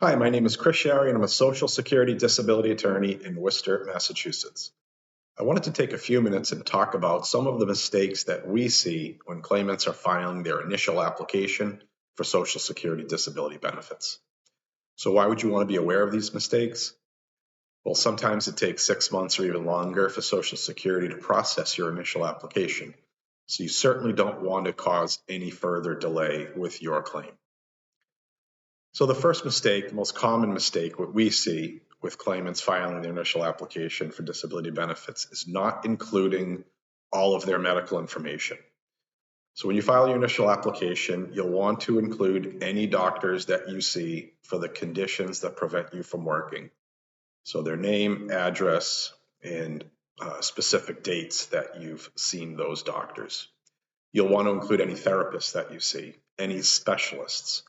Hi, my name is Chris Sharry, and I'm a Social Security disability attorney in Worcester, Massachusetts. I wanted to take a few minutes and talk about some of the mistakes that we see when claimants are filing their initial application for Social Security disability benefits. So why would you want to be aware of these mistakes? Well, sometimes it takes 6 months or even longer for Social Security to process your initial application. So you certainly don't want to cause any further delay with your claim. So the first mistake, the most common mistake, what we see with claimants filing their initial application for disability benefits is not including all of their medical information. So when you file your initial application, you'll want to include any doctors that you see for the conditions that prevent you from working. So their name, address, and specific dates that you've seen those doctors. You'll want to include any therapists that you see, any specialists.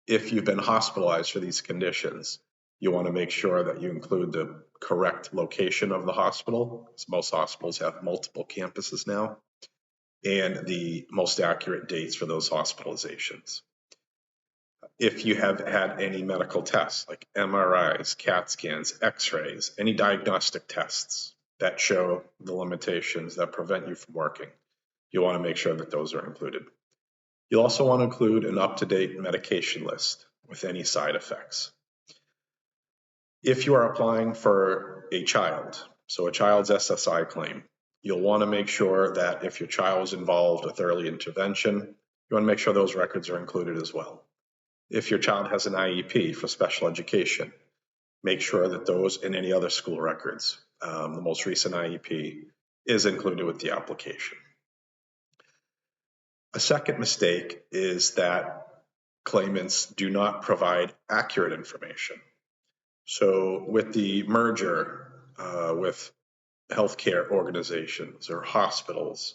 If you've been hospitalized for these conditions, you want to make sure that you include the correct location of the hospital, because most hospitals have multiple campuses now, and the most accurate dates for those hospitalizations. If you have had any medical tests like MRIs, CAT scans, x-rays, any diagnostic tests that show the limitations that prevent you from working, you want to make sure that those are included. You'll also want to include an up-to-date medication list with any side effects. If you are applying for a child, so a child's SSI claim, you'll want to make sure that if your child is involved with early intervention, you want to make sure those records are included as well. If your child has an IEP for special education, make sure that those and any other school records, the most recent IEP, is included with the application. A second mistake is that claimants do not provide accurate information. So with the merger with healthcare organizations or hospitals,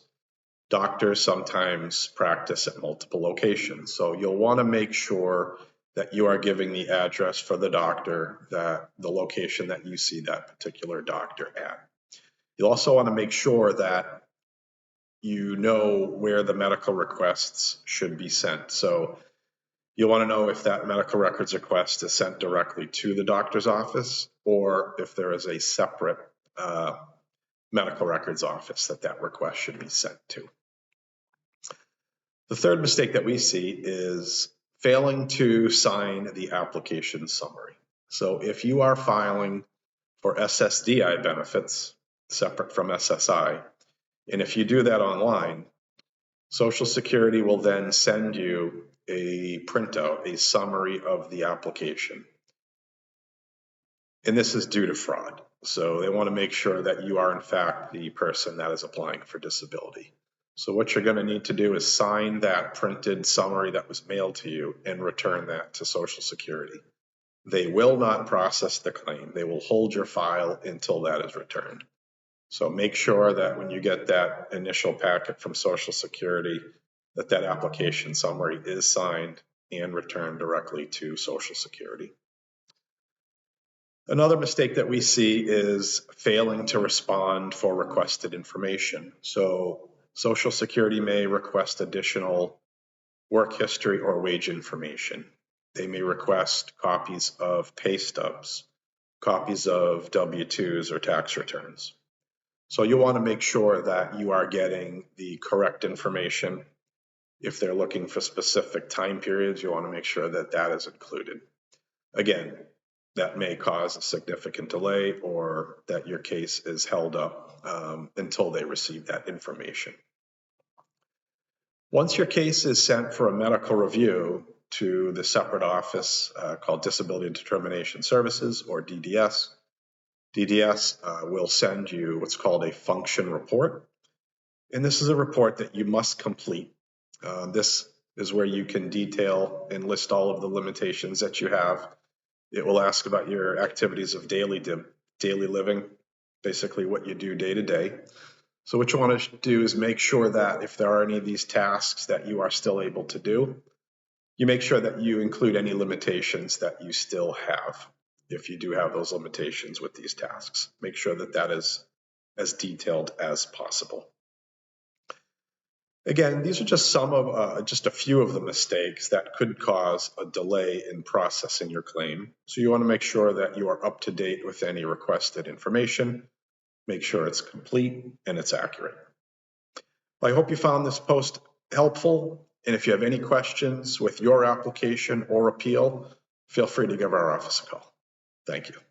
doctors sometimes practice at multiple locations. So you'll want to make sure that you are giving the address for the doctor, that the location that you see that particular doctor at. You'll also want to make sure that you know where the medical requests should be sent. So you want to know if that medical records request is sent directly to the doctor's office or if there is a separate medical records office that request should be sent to. The third mistake that we see is failing to sign the application summary. So if you are filing for SSDI benefits separate from SSI, and if you do that online, Social Security will then send you a printout, a summary of the application. And this is due to fraud. So they want to make sure that you are in fact the person that is applying for disability. So what you're going to need to do is sign that printed summary that was mailed to you and return that to Social Security. They will not process the claim. They will hold your file until that is returned. So make sure that when you get that initial packet from Social Security, that application summary is signed and returned directly to Social Security. Another mistake that we see is failing to respond for requested information. So Social Security may request additional work history or wage information. They may request copies of pay stubs, copies of W-2s or tax returns. So you want to make sure that you are getting the correct information. If they're looking for specific time periods, you want to make sure that that is included. Again, that may cause a significant delay or that your case is held up until they receive that information. Once your case is sent for a medical review to the separate office called Disability Determination Services, or DDS, DDS will send you what's called a function report. And this is a report that you must complete. This is where you can detail and list all of the limitations that you have. It will ask about your activities of daily living, basically what you do day to day. So what you want to do is make sure that if there are any of these tasks that you are still able to do, you make sure that you include any limitations that you still have. If you do have those limitations with these tasks, make sure that that is as detailed as possible. Again, these are just just a few of the mistakes that could cause a delay in processing your claim. So you want to make sure that you are up to date with any requested information, make sure it's complete and it's accurate. I hope you found this post helpful, and if you have any questions with your application or appeal, feel free to give our office a call. Thank you.